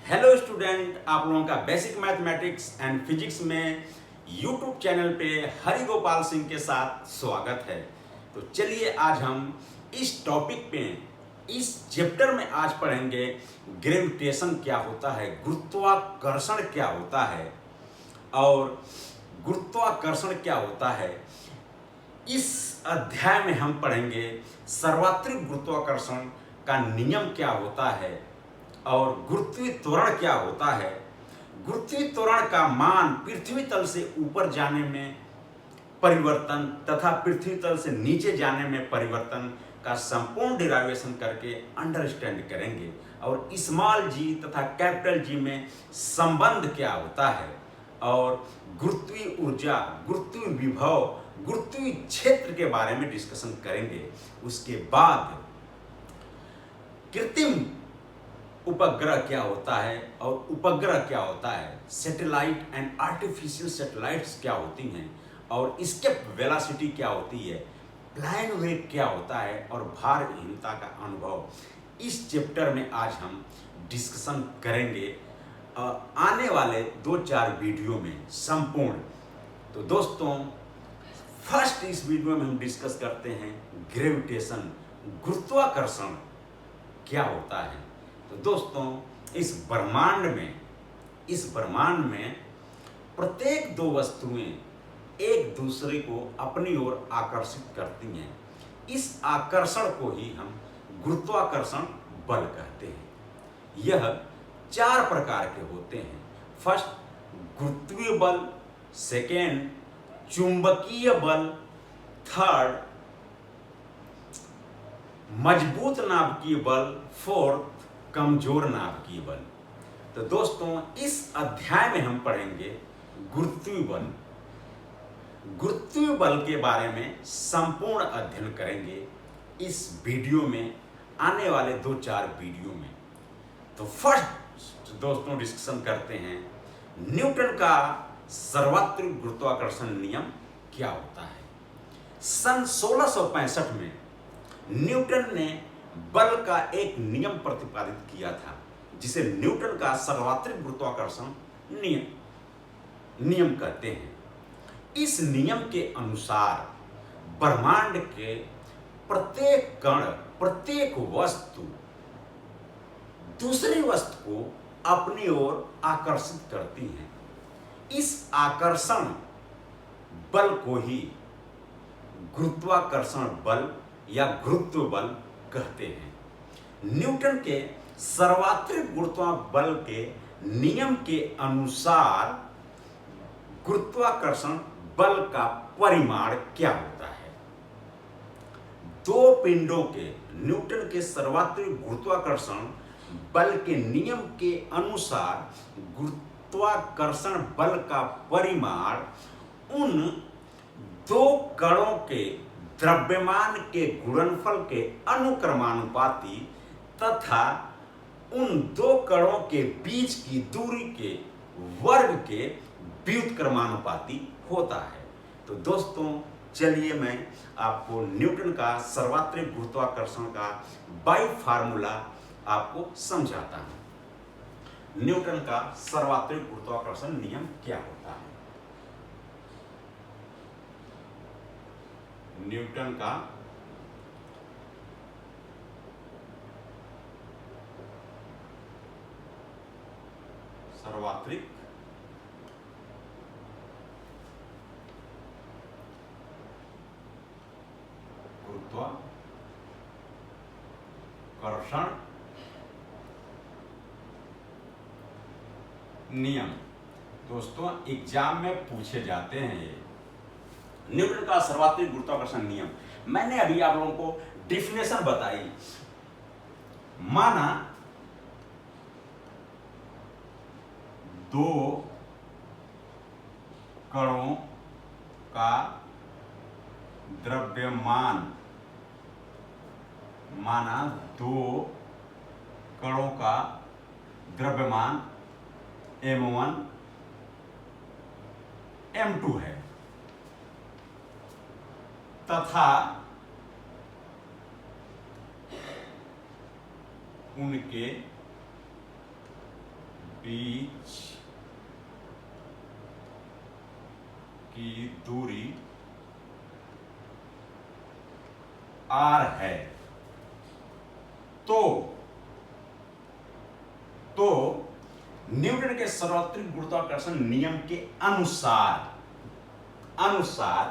Hello student, आप लोगों का बेसिक मैथमेटिक्स एंड फिजिक्स में यूट्यूब चैनल पे हरि गोपाल सिंह के साथ स्वागत है। तो चलिए आज हम इस टॉपिक पे इस चैप्टर में आज पढ़ेंगे ग्रेविटेशन क्या होता है, गुरुत्वाकर्षण क्या होता है और गुरुत्वाकर्षण क्या होता है। इस अध्याय में हम पढ़ेंगे सर्वात्रिक गुरुत्वाकर्षण का नियम क्या होता है और गुरुत्वीय त्वरण क्या होता है। गुरुत्वीय त्वरण का मान पृथ्वी तल से ऊपर जाने में परिवर्तन तथा पृथ्वी तल से नीचे जाने में परिवर्तन का संपूर्ण डिराइवेशन करके अंडरस्टैंड करेंगे और स्मॉल जी तथा कैपिटल जी में संबंध क्या होता है और गुरुत्वीय ऊर्जा, गुरुत्वीय विभव, गुरुत्वीय क्षेत्र के बारे में डिस्कशन करेंगे। उसके बाद कृत्रिम उपग्रह क्या होता है और उपग्रह क्या होता है, सैटेलाइट एंड आर्टिफिशियल सैटेलाइट्स क्या होती हैं और एस्केप वेलोसिटी क्या होती है, प्लान वेग क्या होता है और भारहीनता का अनुभव। इस चैप्टर में आज हम डिस्कशन करेंगे आने वाले 2-4 वीडियो में संपूर्ण। तो दोस्तों, फर्स्ट इस वीडियो में हम डिस्कस करते हैं ग्रेविटेशन, गुरुत्वाकर्षण क्या होता है। तो दोस्तों, इस ब्रह्मांड में प्रत्येक दो वस्तुएं एक दूसरे को अपनी ओर आकर्षित करती हैं। इस आकर्षण को ही हम गुरुत्वाकर्षण बल कहते हैं। यह 4 प्रकार के होते हैं। फर्स्ट गुरुत्वीय बल, सेकेंड चुंबकीय बल, थर्ड मजबूत नाभिकीय बल, फोर्थ कमजोर नाभिकीय बल। तो दोस्तों, इस अध्याय में हम पढ़ेंगे गुरुत्वीय बल। गुरुत्वीय बल के बारे में संपूर्ण अध्ययन करेंगे इस वीडियो में, आने वाले 2-4 वीडियो में। तो फर्स्ट दोस्तों डिस्कशन करते हैं न्यूटन का सर्वात्रिक गुरुत्वाकर्षण नियम क्या होता है। सन 1665 में न्यूटन ने बल का एक नियम प्रतिपादित किया था जिसे न्यूटन का सर्वात्रिक गुरुत्वाकर्षण नियम कहते हैं। इस नियम के अनुसार ब्रह्मांड के प्रत्येक कण, प्रत्येक वस्तु दूसरी वस्तु को अपनी ओर आकर्षित करती है। इस आकर्षण बल को ही गुरुत्वाकर्षण बल या गुरुत्व बल कहते हैं। न्यूटन के सर्वात्रिक गुरुत्वाकर्षण बल के नियम के अनुसार गुरुत्वाकर्षण बल का परिमाण क्या होता है। दो पिंडों के न्यूटन के सर्वात्रिक गुरुत्वाकर्षण बल के नियम के अनुसार गुरुत्वाकर्षण बल का परिमाण उन दो कणों के द्रव्यमान के गुणनफल के अनुक्रमानुपाती तथा उन दो कणों के बीच की दूरी के वर्ग के व्युत्क्रमानुपाती होता है। तो दोस्तों, चलिए मैं आपको न्यूटन का सर्वात्रिक गुरुत्वाकर्षण का बाई फार्मूला आपको समझाता हूं। न्यूटन का सर्वात्रिक गुरुत्वाकर्षण नियम क्या होता है। न्यूटन का सर्वात्रिक गुरुत्वाकर्षण नियम दोस्तों एग्जाम में पूछे जाते हैं। ये न्यूटन का सर्वात्रिक गुरुत्वाकर्षण नियम मैंने अभी आप लोगों को डिफिनेशन बताई। माना दो कणों का द्रव्यमान, माना दो कणों का द्रव्यमान m1 m2 है तथा उनके बीच की दूरी r है तो न्यूटन के सार्वत्रिक गुरुत्वाकर्षण नियम के अनुसार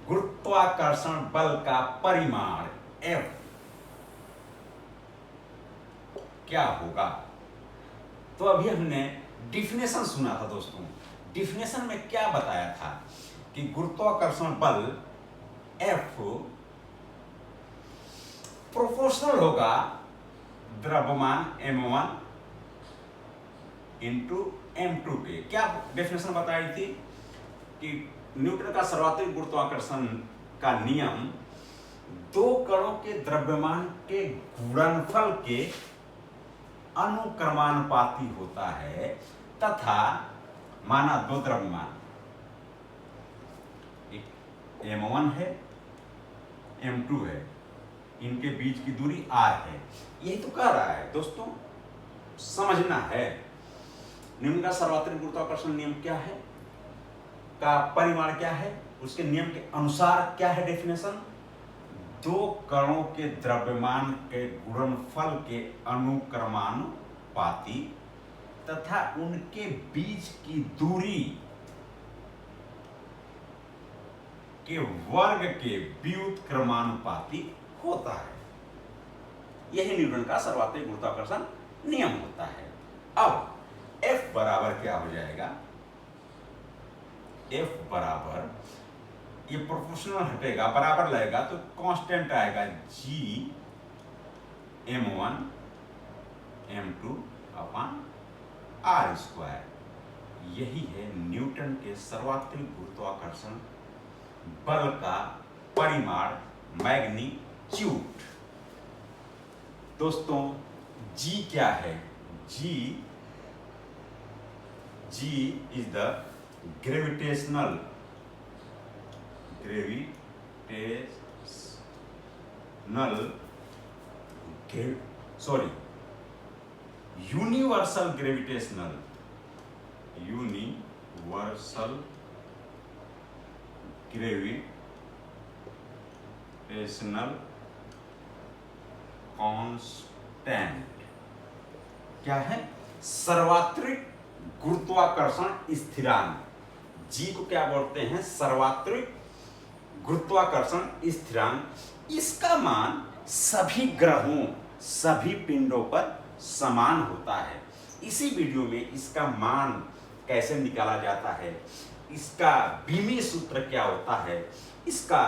गुरुत्वाकर्षण बल का परिमाण F क्या होगा। तो अभी हमने डिफिनेशन सुना था दोस्तों। डिफिनेशन में क्या बताया था कि गुरुत्वाकर्षण बल F प्रोपोर्शनल होगा द्रव्यमान m1 इंटू m2 के। क्या डेफिनेशन बताई थी कि न्यूटन का सर्वाधिक गुरुत्वाकर्षण का नियम दो कणों के द्रव्यमान के गुणनफल के अनुक्रमानुपाती होता है तथा माना दो द्रव्यमान m1 है m2 है, इनके बीच की दूरी r है। यही तो कह रहा है दोस्तों, समझना है। न्यूटन का सर्वाधिक गुरुत्वाकर्षण नियम क्या है, का परिमाण क्या है, उसके नियम के अनुसार क्या है डेफिनेशन, दो कणों के द्रव्यमान के गुणनफल के अनुक्रमानुपाती तथा उनके बीच की दूरी के वर्ग के व्युत्क्रमानुपाती होता है। यही न्यूटन का सर्वाधिक गुरुत्वाकर्षण नियम होता है। अब F बराबर क्या हो जाएगा, F बराबर, ये प्रोपोर्शनल हटेगा, बराबर लगेगा तो कांस्टेंट आएगा G m1 m2 upon r square. यही है न्यूटन के सर्वाधिक गुरुत्वाकर्षण बल का परिमाण, मैग्नीट्यूड। दोस्तों G क्या है, G is the gravitational universal gravitational constant. क्या है, सर्वात्रिक गुरुत्वाकर्षण स्थिरांक। जी को क्या बोलते हैं, सर्वात्रिक गुरुत्वाकर्षण स्थिरांक। इसका मान सभी ग्रहों, सभी पिंडों पर समान होता है। इसी वीडियो में इसका मान कैसे निकाला जाता है, इसका बीमी सूत्र क्या होता है, इसका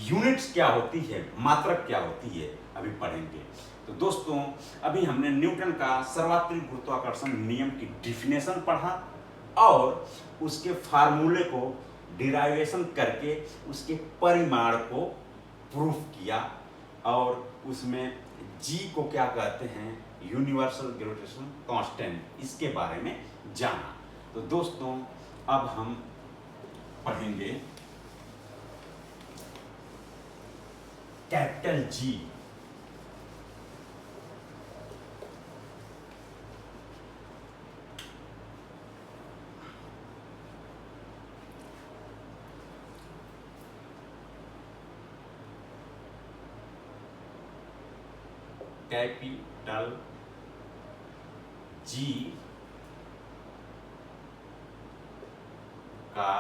यूनिट्स क्या होती है, मात्रक क्या होती है, अभी पढ़ेंगे। तो दोस्तों अभी हमने न्यूटन का सर्वाधिक गुरुत्वाकर्षण नियम की डेफिनेशन पढ़ा और उसके फार्मूले को डिराइवेशन करके उसके परिमाण को प्रूफ किया और उसमें जी को क्या कहते हैं, यूनिवर्सल ग्रेविटेशनल कांस्टेंट, इसके बारे में जाना। तो दोस्तों अब हम पढ़ेंगे कैपिटल जी। कैपिटल जी का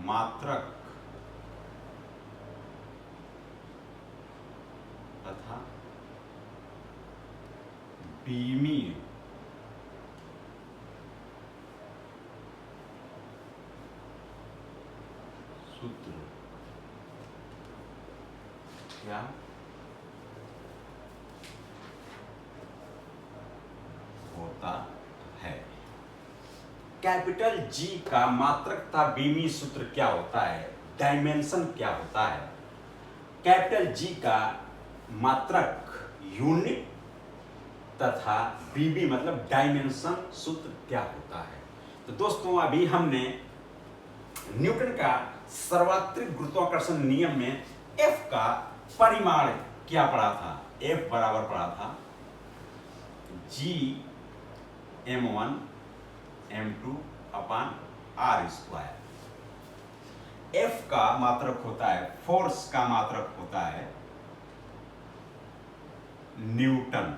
मात्रक तथा बीमी सूत्र क्या होता है। कैपिटल जी का मात्रक तथा बीमी सूत्र क्या होता है, डायमेंशन क्या होता है। कैपिटल जी का मात्रक यूनिट तथा बीबी मतलब डायमेंशन सूत्र क्या होता है। तो दोस्तों अभी हमने न्यूटन का सर्वाधिक गुरुत्वाकर्षण नियम में F का परिमाण क्या पढ़ा था, F बराबर पढ़ा था G m1 m2 upon R square. F का मात्रक होता है, फोर्स का मात्रक होता है न्यूटन।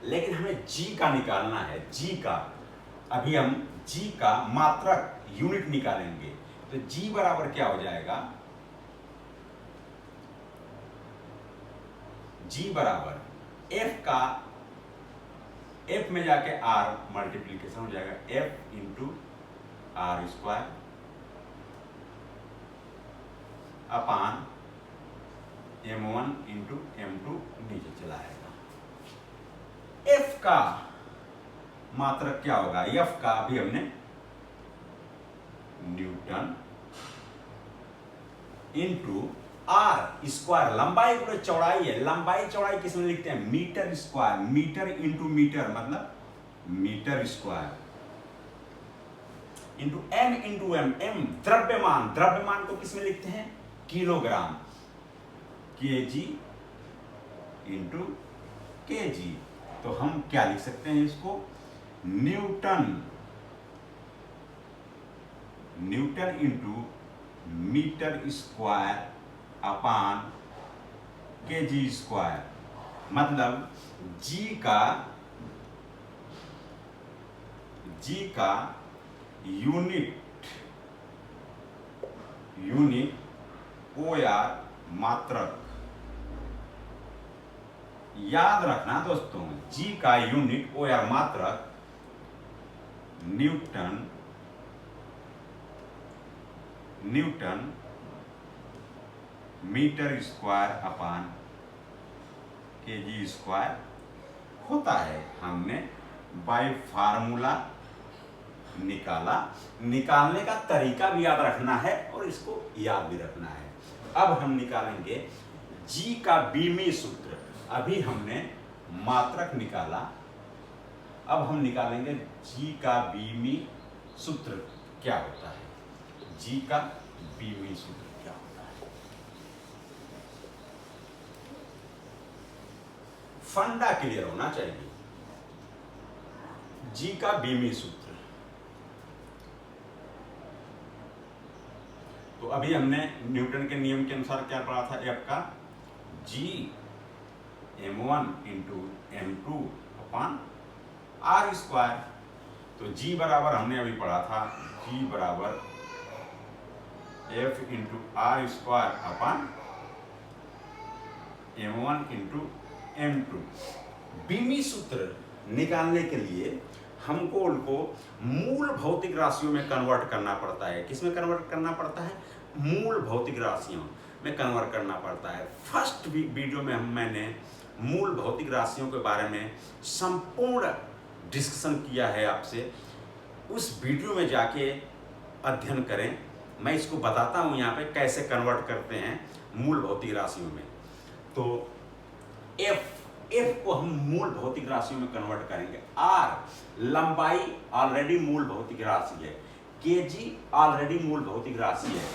लेकिन हमें G का निकालना है, G का। अभी हम G का मात्रक यूनिट निकालेंगे। तो G बराबर क्या हो जाएगा, G बराबर F का, F में जाके R मल्टीप्लीकेशन हो जाएगा, F into R square upon m1 into m2 नीचे चला आएगा। F का मात्रक क्या होगा, F का अभी हमने न्यूटन इंटू आर स्क्वायर, लंबाई गुणे चौड़ाई है। लंबाई चौड़ाई किस में लिखते हैं, metre square. Metre into metre मतलब metre square into M into M. M द्रव्यमान, द्रव्यमान को किस में लिखते हैं, किलोग्राम। KG into KG. तो हम क्या लिख सकते हैं इसको, newton, newton into metre square upon KG square. मतलब जी का यूनिट OR मात्रक। याद रखना दोस्तों, G का यूनिट OR मात्रक newton metre square upon KG square होता है। हमने बाय फार्मूला निकाला। निकालने का तरीका भी याद रखना है और इसको याद भी रखना है। अब हम निकालेंगे G का बीमी सूत्र। अभी हमने मात्रक निकाला, अब हम निकालेंगे G का बीमी सूत्र क्या होता है। G का बीमी सूत्र क्या होता है, फंडा क्लियर होना चाहिए। G का बीमी सूत्र, तो अभी हमने न्यूटन के नियम के अनुसार क्या पढ़ा था, F का G m1 into m2 upon R square. तो G बराबर हमने अभी पढ़ा था, G बराबर F into R square upon m1 into m2। बीमी सूत्र निकालने के लिए हमको उनको मूल भौतिक राशियों में कन्वर्ट करना पड़ता है। किस में कन्वर्ट करना पड़ता है, मूल भौतिक राशियों में कन्वर्ट करना पड़ता है। फर्स्ट वीडियो में मैंने मूल भौतिक राशियों के बारे में संपूर्ण डिस्कशन किया है आपसे, उस वीडियो में जाके अध्ययन करें। मैं इसको बताता हूँ यहाँ पे कैसे कन्वर्ट करते हैं मूल भौतिक राशियों में। तो F को हम मूल भौतिक राशियों में कन्वर्ट करेंगे। R लंबाई ऑलरेडी मूल भौतिक राशि है, kg ऑलरेडी मूल भौतिक राशि है,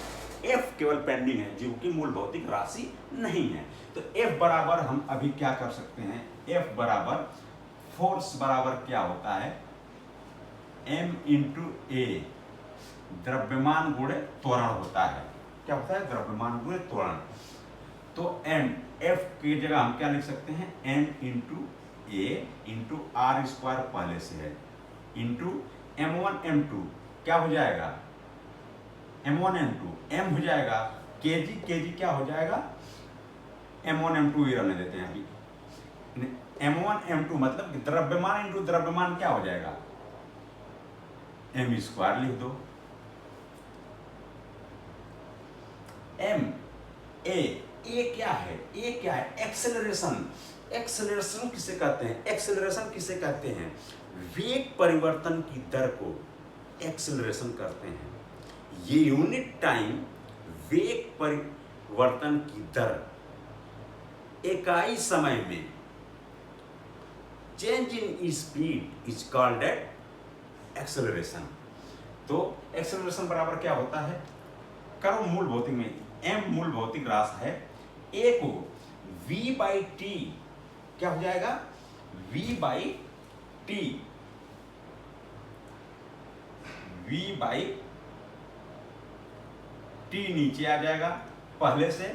F केवल पेंडिंग है जो कि मूल भौतिक राशि नहीं है। तो F बराबर हम अभी क्या कर सकते हैं, F बराबर फोर्स बराबर क्या होता है, m इंटू ए, द्रव्यमान गुणे त्वरण होता है। क्या होता है, द्रव्यमान गुणे त्वरण। तो m, F की जगह हम क्या लिख सकते हैं, m into A into R square पहले से है, इंटू m1 m2 क्या हो जाएगा, m1 m2 m हो जाएगा, kg क्या हो जाएगा, m1 m2 ही रहने देते हैं अभी। m1 m2 मतलब द्रव्यमान इंटू द्रव्यमान क्या हो जाएगा, m स्क्वायर लिख दो। m ए क्या है, ए क्या है, एक्सेलरेशन। एक्सेलरेशन किसे कहते हैं, एक्सेलरेशन किसे कहते हैं, वेग परिवर्तन की दर को एक्सेलरेशन करते हैं। ये यूनिट टाइम वेग परिवर्तन की दर, इकाई समय में change in speed is called eight acceleration. तो एक्सेलरेशन बराबर क्या होता है, करो मूल भौतिक में m मूल भौतिक राशि है, a को v बाई टी क्या हो जाएगा, v by T, v by T नीचे आ जाएगा, पहले से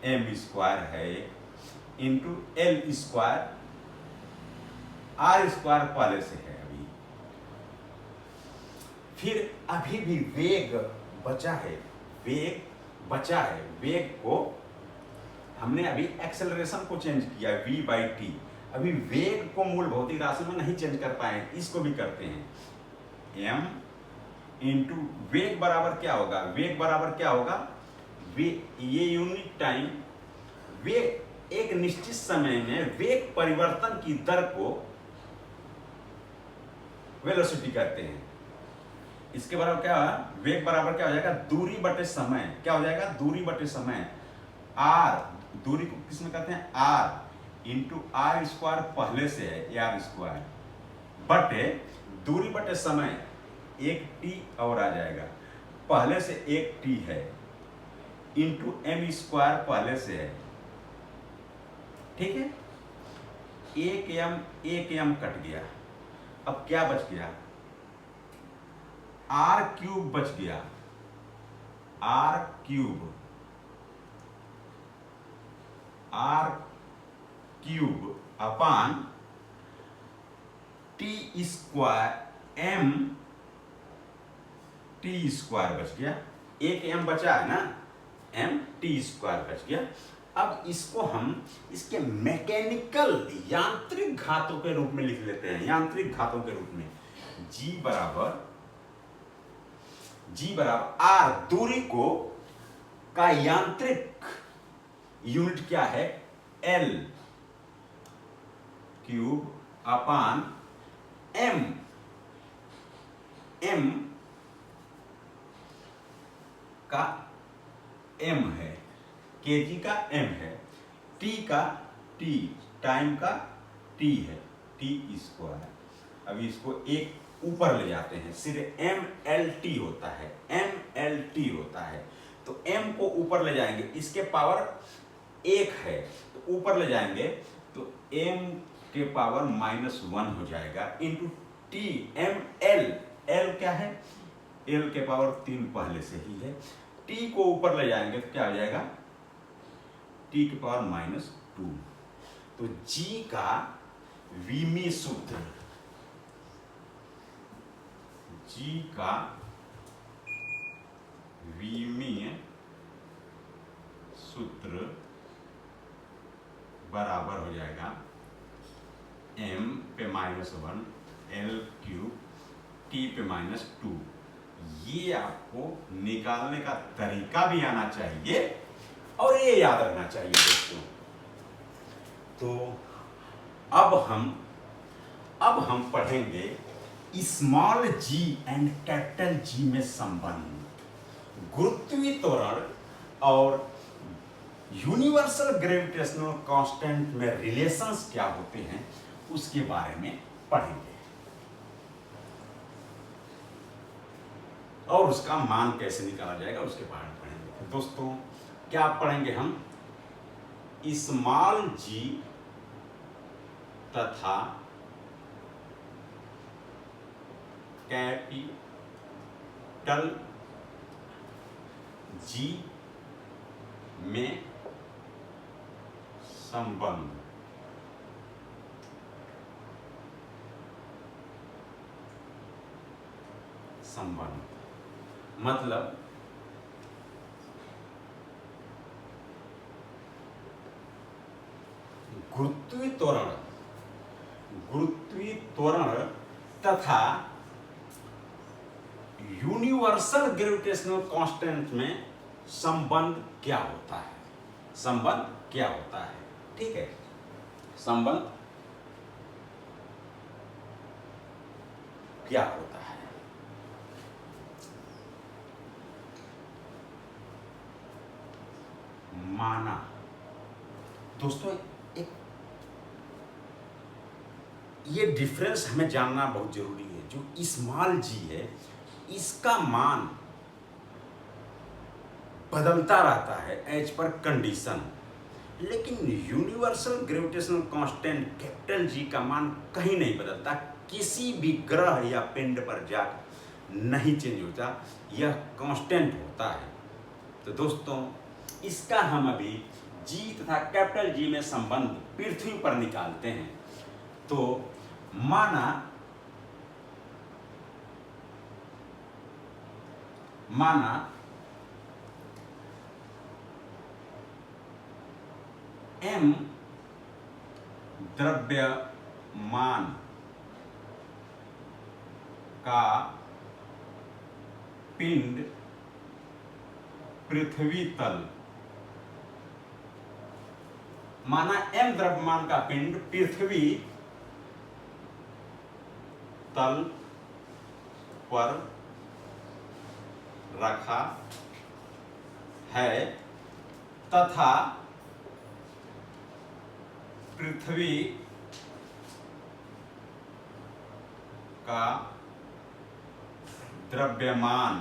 m स्क्वायर है into L square, R square पहले से है अभी, फिर अभी भी वेग बचा है, वेग को हमने अभी एक्सेलरेशन को चेंज किया v बाई टी, अभी वेग को मूल भौतिक राशि में नहीं चेंज कर पाए, इसको भी करते हैं। m इंटू वेग बराबर क्या होगा, वेग बराबर क्या होगा, ये यूनिट टाइम, वेग एक निश्चित समय में वेग परिवर्तन की दर को वेलोसिटी कहते हैं। इसके बराबर क्या है, वेग बराबर क्या हो जाएगा, दूरी बटे समय, क्या हो जाएगा, दूरी बटे समय, आर, दूरी को किसमें कहते हैं, आर इंटू आर स्क्वायर पहले से है आर स्क्वायर, बटे दूरी बटे समय, एक टी और आ जाएगा, पहले से एक टी है, इंटू एम स्क्वायर पहले से है, ठीक है, एक एम कट गया, अब क्या बच गया, आर क्यूब बच गया, R cube upon T square, M T square बच गया, एक एम बचा है ना, एम टी स्क्वायर बच गया। अब इसको हम इसके मैकेनिकल यांत्रिक घातों के रूप में लिख लेते हैं, यांत्रिक घातों के रूप में, G बराबर आर, दूरी को का यांत्रिक यूनिट क्या है, L क्यूब अपान m का m है, kg का m है, t का t, टाइम का t है, t स्क्वायर। अभी इसको एक ऊपर ले जाते हैं, सिर्फ mlt होता है, mlt होता है, तो m को ऊपर ले जाएंगे, इसके पावर एक है तो ऊपर ले जाएंगे तो m के पावर -1 हो जाएगा, इंटू t, ml, l क्या है, l के पावर 3 पहले से ही है, t को ऊपर ले जाएंगे तो क्या हो जाएगा, t के पावर -2, तो G का विमीय सूत्र, G का विमीय सूत्र बराबर हो जाएगा m पे -1 l क्यूब t पे -2। ये आपको निकालने का तरीका भी आना चाहिए और ये याद रखना चाहिए दोस्तों। तो अब हम पढ़ेंगे small g and capital G में संबंध, गुरुत्वीय त्वरण और यूनिवर्सल ग्रेविटेशनल कांस्टेंट में रिलेशंस क्या होते हैं उसके बारे में पढ़ेंगे और उसका मान कैसे निकाला जाएगा उसके बारे में पढ़ेंगे। दोस्तों क्या पढ़ेंगे हम, स्मॉल g तथा कैपिटल G में संबंध, मतलब गुरुत्वीय त्वरण तथा यूनिवर्सल ग्रेविटेशनल कांस्टेंट में संबंध क्या होता है, ठीक है, संबंध क्या होता है। माना दोस्तों, एक ये डिफरेंस हमें जानना बहुत जरूरी है। जो स्मॉल g है इसका मान बदलता रहता है एज पर कंडीशन, लेकिन universal gravitational constant capital G का मान कहीं नहीं बदलता, किसी भी ग्रह या पिंड पर जा नहीं चेंज होता, यह कांस्टेंट होता है। तो दोस्तों, इसका हम अभी जी तथा कैपिटल जी में संबंध पृथ्वी पर निकालते हैं। तो माना m द्रव्यमान का पिंड पृथ्वी तल, माना m द्रव्यमान का पिंड पृथ्वी तल पर रखा है तथा पृथ्वी का द्रव्यमान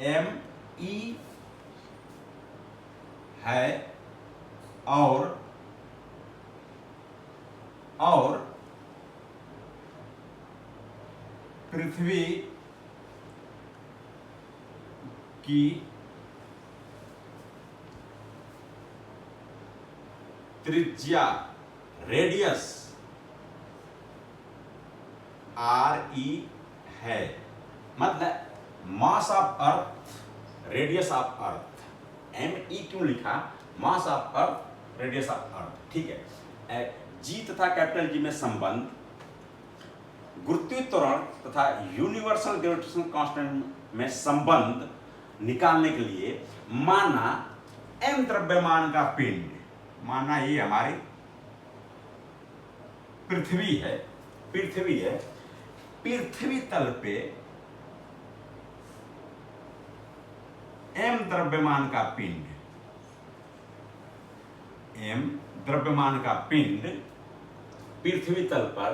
me है और पृथ्वी की त्रिज्या रेडियस RE है। मतलब mass of earth radius of earth, ME क्यों लिखा, mass of earth radius of earth, ठीक है। जी तथा कैपिटल जी में संबंध गुरुत्वीय त्वरण तथा यूनिवर्सल ग्रेविटेशनल कांस्टेंट में संबंध निकालने के लिए माना m द्रव्यमान का पिंड, माना ये हमारी पृथ्वी है, पृथ्वी तल पे m द्रव्यमान का पिंड, m द्रव्यमान का पिंड पृथ्वी तल पर,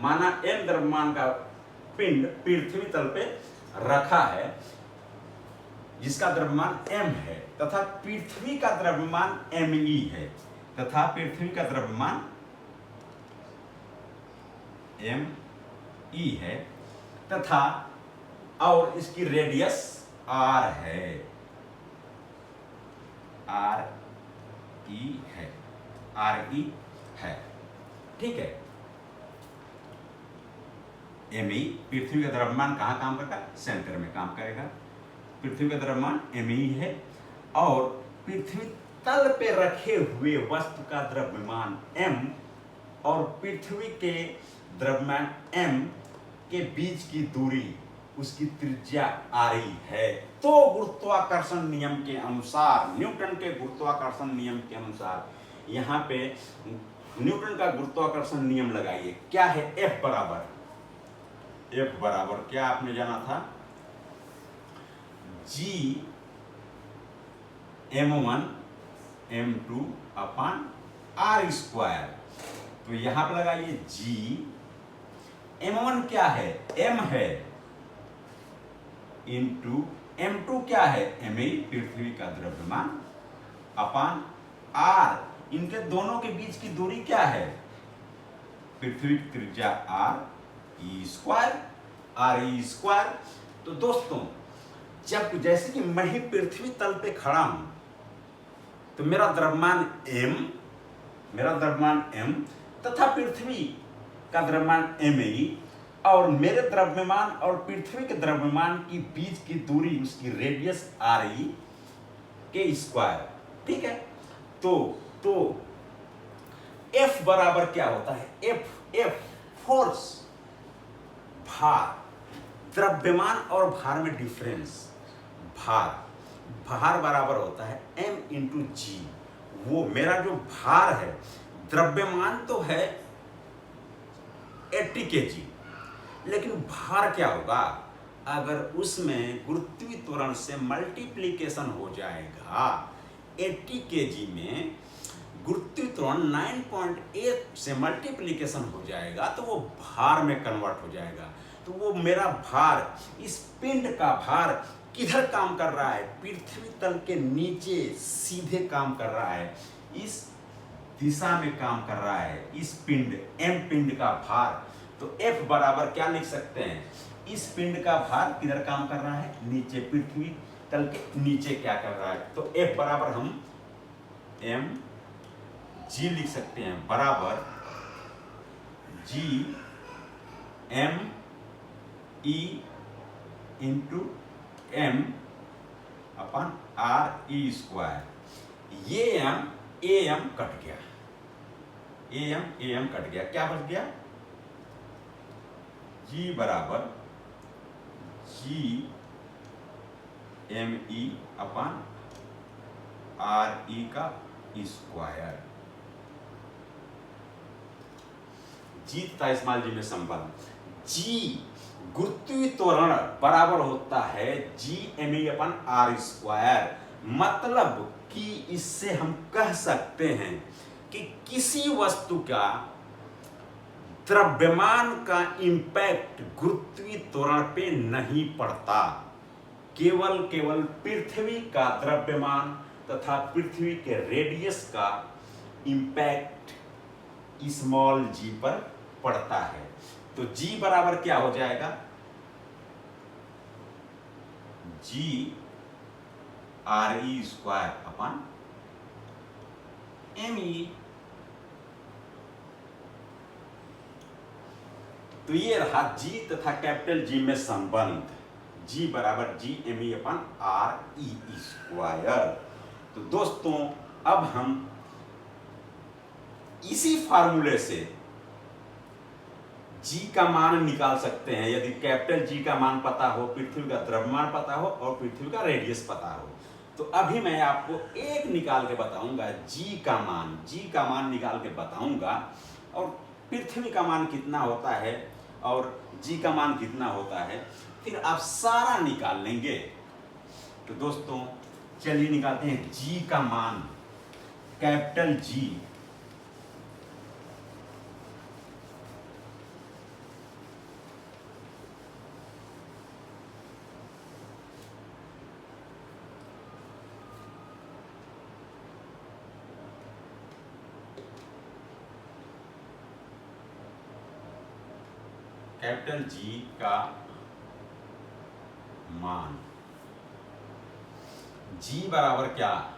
माना m द्रव्यमान का पिंड पृथ्वी तल पे रखा है जिसका द्रव्यमान m है तथा पृथ्वी का द्रव्यमान me है तथा पृथ्वी का द्रव्यमान me है तथा और इसकी रेडियस r है, RE है, ठीक है। me पृथ्वी का द्रव्यमान कहाँ काम करेगा, सेंटर में काम करेगा। पृथ्वी का द्रव्यमान me है और पृथ्वी तल पे रखे हुए वस्तु का द्रव्यमान m और पृथ्वी के द्रव्यमान m के बीच की दूरी, उसकी त्रिज्या RE है। तो गुरुत्वाकर्षण नियम के अनुसार, न्यूटन के गुरुत्वाकर्षण नियम के अनुसार, यहाँ पे न्यूटन का गुरुत्वाकर्षण नियम लगाइए। क्या है, F बराबर क्या आपने जाना था, G m1 m2 upon r square. तो यहां पर लगाइए G m1 क्या है, m है, इंटू m2 क्या है, me पृथ्वी का द्रव्यमान अपॉन r, इनके दोनों के बीच की दूरी क्या है, पृथ्वी की त्रिज्या RE स्क्वायर। तो दोस्तों, जब जैसे कि मैं ही पृथ्वी तल पे खड़ा हूं तो मेरा द्रव्यमान m तथा पृथ्वी का द्रव्यमान me और मेरे द्रव्यमान और पृथ्वी के द्रव्यमान के बीच की दूरी, उसकी रेडियस RE के स्क्वायर, ठीक है। तो F बराबर क्या होता है, F फोर्स, भार, द्रव्यमान और भार में डिफरेंस, भार बराबर होता है m इंटू जी। वो मेरा जो भार है, द्रव्यमान तो है 80 kg, लेकिन भार क्या होगा, अगर उसमें गुरुत्वीय त्वरण से मल्टीप्लिकेशन हो जाएगा, 80 kg में गुरुत्वीय त्वरण 9.8 से मल्टीप्लिकेशन हो जाएगा तो वो भार में कन्वर्ट हो जाएगा। तो वो मेरा भार, इस पिंड का भार किधर काम कर रहा है? पृथ्वी तल के नीचे सीधे काम कर रहा है, इस दिशा में काम कर रहा है, इस पिंड एम पिंड का भार। तो F बराबर क्या लिख सकते हैं? इस पिंड का भार किधर काम कर रहा है? नीचे, पृथ्वी तल के नीचे क्या कर रहा है? तो F बराबर हम एम जी लिख सकते हैं, बराबर G M E into M upon R E square. ये एम ए एम कट गया, ए एम कट गया, क्या बच गया? जी बराबर G M E upon R ई का स्क्वायर। जी तथा स्मॉल जी में संबंध, जी गुरुत्वीय त्वरण बराबर होता है G M E upon R square. मतलब कि इससे हम कह सकते हैं कि किसी वस्तु का द्रव्यमान का इंपैक्ट गुरुत्वीय त्वरण पे नहीं पड़ता, केवल पृथ्वी का द्रव्यमान तथा पृथ्वी के रेडियस का इंपैक्ट स्मॉल जी पर पड़ता है। तो जी बराबर क्या हो जाएगा? G R E square upon M E. तो ये रहा जी तथा कैपिटल जी में संबंध, जी बराबर G M E upon R E square. तो दोस्तों अब हम इसी फार्मूले से जी का मान निकाल सकते हैं, यदि कैपिटल जी का मान पता हो, पृथ्वी का द्रव्यमान पता हो और पृथ्वी का रेडियस पता हो। तो अभी मैं आपको एक निकाल के बताऊंगा, जी का मान निकाल के बताऊंगा, और पृथ्वी का मान कितना होता है और जी का मान कितना होता है, फिर आप सारा निकाल लेंगे। तो दोस्तों चलिए निकालते हैं जी का मान, कैपिटल जी। कैपिटल जी का मान, जी बराबर क्या?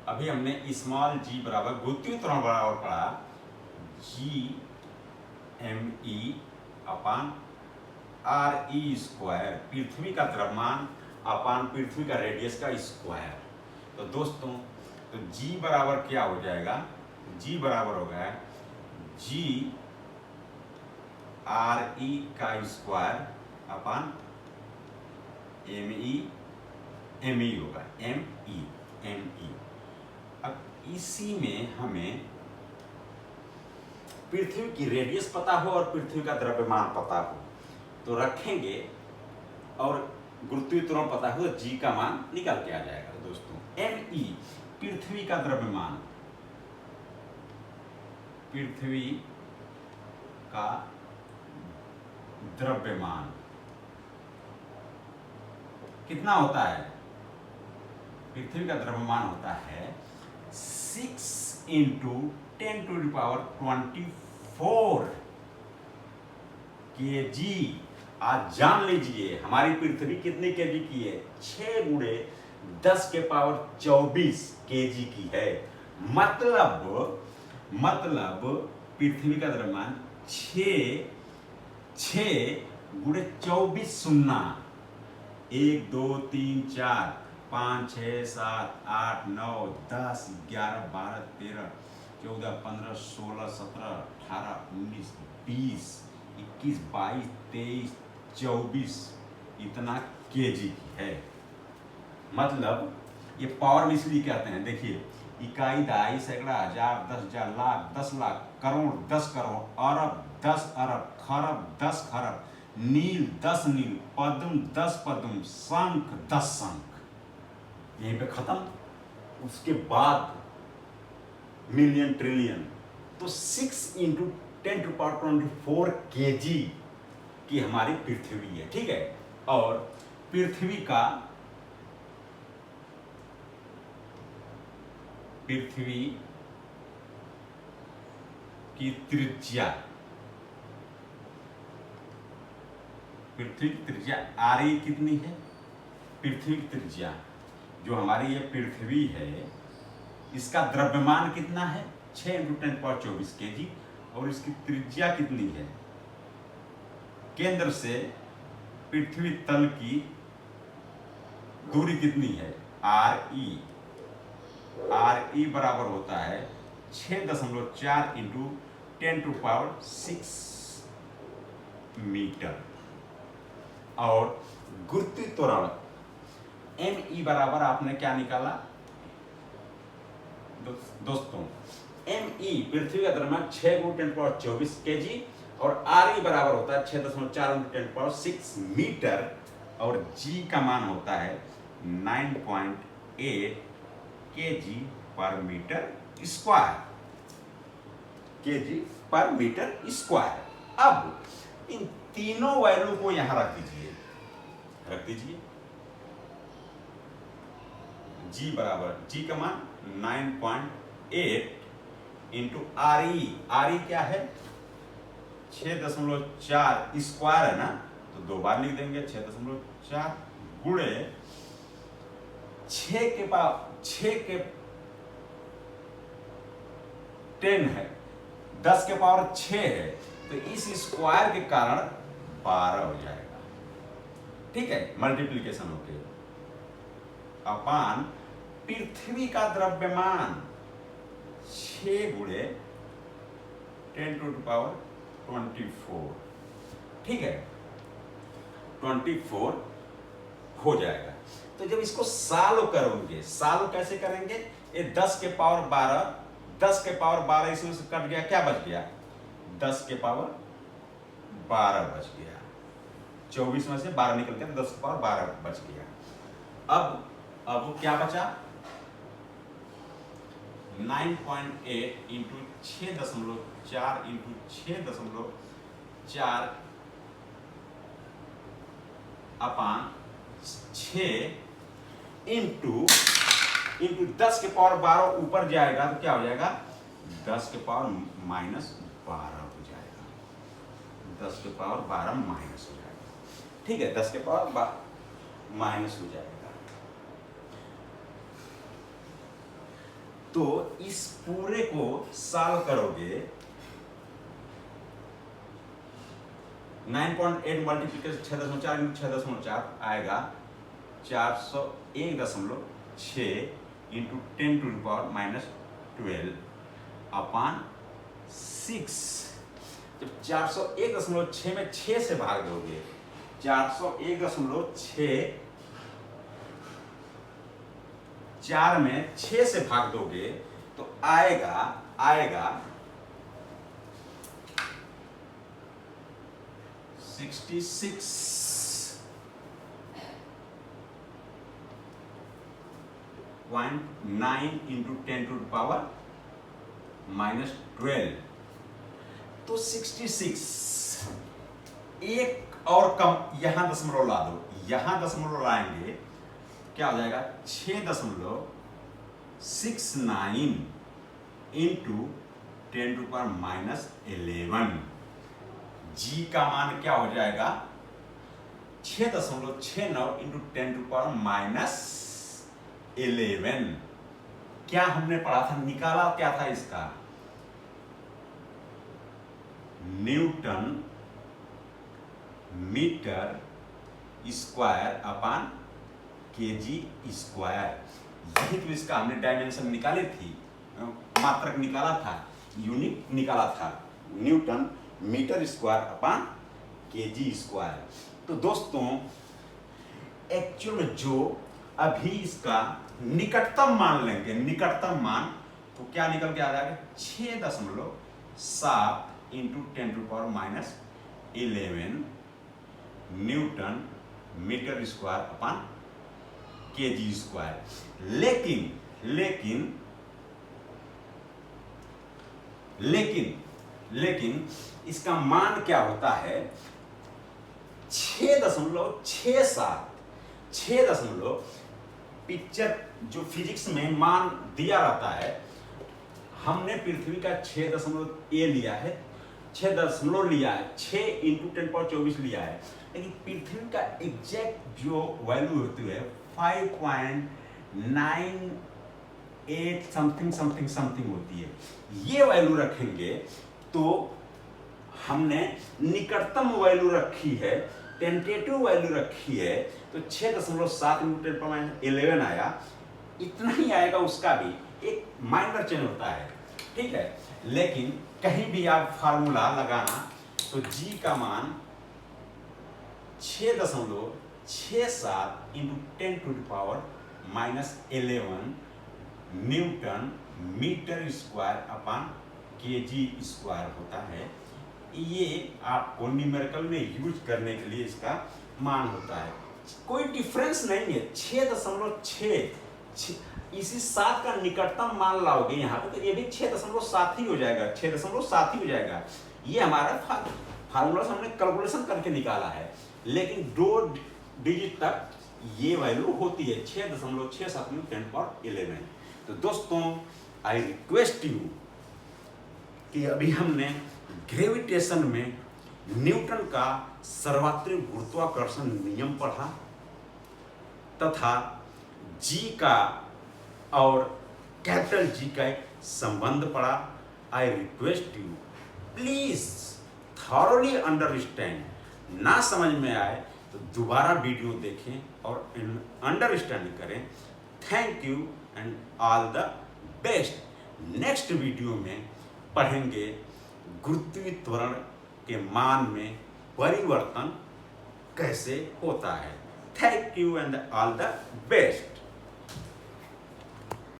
अभी हमने स्मॉल जी बराबर गुरुत्वीय त्वरण बराबर पढ़ा जी एम ई अपान आर ई स्क्वायर, पृथ्वी का द्रव्यमान अपान पृथ्वी का रेडियस का स्क्वायर। तो दोस्तों तो जी बराबर क्या हो जाएगा? जी बराबर हो गया जी आर ई का स्क्वायर अपान एम ई होगा, एम ई। अब इसी में हमें पृथ्वी की रेडियस पता हो और पृथ्वी का द्रव्यमान पता हो तो रखेंगे, और गुरुत्वीय त्वरण पता हो तो जी का मान निकल के आ जाएगा। दोस्तों एम ई पृथ्वी का द्रव्यमान, पृथ्वी का द्रव्यमान कितना होता है? पृथ्वी का द्रव्यमान होता है 6 इंटू 10⁻24 kg। आज जान लीजिए हमारी पृथ्वी कितने केजी की है? 6 गुणे 10⁻24 kg की है। मतलब पृथ्वी का द्रव्यमान 6 गुणे 24 शून्य, 1 2 3 4 5 6 7 8 9 10 11 12 13 14 15 16 17 18 19 20 21 22 23 24 इतना केजी की है। मतलब ये पावर में इसलिए कहते हैं, देखिए इकाई, दहाई, सैकड़ा, हजार, 10,000, लाख, 10 लाख, करोड़, 10 करोड़, अरब, 10 अरब, खरब, 10 खरब, नील, 10 नील, पद्म, 10 पद्म, शंख, 10 शंख। यहीं पे खत्म। उसके बाद मिलियन, ट्रिलियन। तो 6 इंटू 10⁻24 kg कि हमारी पृथ्वी है, ठीक है। और पृथ्वी की त्रिज्या, पृथ्वी की त्रिज्या आरी कितनी है? पृथ्वी की त्रिज्या जो हमारी ये पृथ्वी है, इसका द्रव्यमान कितना है? 6 × 10⁻24 kg। और इसकी त्रिज्या कितनी है? केंद्र से पृथ्वी तल की दूरी कितनी है? RE बराबर होता है 6.4 × 10⁻6 मीटर। और गुरुत्वीय त्वरण ME बराबर आपने क्या निकाला दोस्तों? ME पृथ्वी का द्रव्यमान 6 × 10⁻24 kg और RE बराबर होता है 6.4 × 10⁻6 मीटर। और G का मान होता है 9.8 kg/m²। kg/m²। अब इन तीनों वैल्यू को यहां रख दीजिए। G का मान 9.8 × RE क्या है? 6.4 स्क्वायर है ना, तो 2 बार लिख देंगे। 6.4 गुणे 6 के 10 है, 10 के पावर 6 है, तो इस स्क्वायर के कारण 12 हो जाएगा, ठीक है। मल्टीप्लीकेशन होके अपान पृथ्वी का द्रव्यमान 6 × 10⁻24, ठीक है, 24 हो जाएगा। तो जब इसको सॉल्व करोगे, सॉल्व कैसे करेंगे? ये 10 के पावर 12 इसमें से कट गया, क्या बच गया? 10 के पावर 12 बच गया। 24 में से 12 निकल गया, 10 के पावर 12 बच गया। अब क्या बचा? 9.8 × 6.4 × 6.4 अपान 6 इंटू 10 के पावर 12 ऊपर जाएगा तो क्या हो जाएगा? 10 के पावर -12 हो जाएगा। 10 के पावर 12 माइनस हो जाएगा, ठीक है। 10 के पावर माइनस हो जाएगा। तो इस पूरे को सॉल्व करोगे, 9.8 मल्टीप्लिकेशन 6.4 × 6.4 आएगा 401.6 × 10⁻⁻12 अपान 6। जब 401.6 में 6 से भाग दोगे, 401.6 4 में 6 से भाग दोगे तो आएगा 66.9 × 10⁻⁻12। तो 66 एक और कम, यहां दशमलव ला दो, यहां दशमलव लाएंगे क्या हो जाएगा? 6.69 × 10⁻11। G का मान क्या हो जाएगा? 6.69 × 10⁻11। क्या हमने पढ़ा था? निकाला क्या था इसका? Newton metre square upon kg square. यही तो इसका हमने डायमेंशन निकाली थी, मात्रक निकाला था, यूनिट निकाला था, newton metre square upon kg square. तो दोस्तों एक्चुअल में जो अभी इसका निकटतम मान लेंगे, निकटतम मान, तो क्या निकल के आ जाएगा? 6.7 × 10⁻11 newton metre square upon kg square. लेकिन इसका मान क्या होता है? 6.67 पिक्चर जो फिजिक्स में मान दिया रहता है, हमने पृथ्वी का 6 लिया है, 6 लिया है, 6 × 10⁻24 लिया है, लेकिन पृथ्वी का एग्जैक्ट जो वैल्यू होती है 5.98 समथिंग होती है। ये वैल्यू रखेंगे तो हमने निकटतम वैल्यू रखी है, टेंटेटिव वैल्यू रखी है, तो 6.7 × 10⁻11 आया। इतना ही आएगा, उसका भी एक माइनर चेंज होता है, ठीक है। लेकिन कहीं भी आप फार्मूला लगाना तो जी का मान 6.67 × 10⁻11 newton metre square upon KG square होता है। ये आपको न्यूमेरिकल में यूज करने के लिए इसका मान होता है। कोई डिफरेंस नहीं है, 6.6 इसी 7 का निकटतम मान लाओगे यहाँ पे तो ये भी 6.7 ही हो जाएगा, 6.7 ही हो जाएगा। ये हमारा फार्मूला हमने कैलकुलेशन करके निकाला है, लेकिन 2 डिजिट तक ये वैल्यू होती है, 6.67 × 10⁻11। तो दोस्तों, आई रिक्वेस्ट यू कि अभी हमने ग्रेविटेशन में न्यूटन का सर्वात्रिक गुरुत्वाकर्षण नियम पढ़ा तथा जी का और कैपिटल जी का एक संबंध पढ़ा। I request you please thoroughly understand. ना समझ में आए तो दोबारा वीडियो देखें और अंडरस्टैंड करें। Thank you and all the best. Next video में पढ़ेंगे गुरुत्वाकर्षण के मान में परिवर्तन कैसे होता है। Thank you and all the best.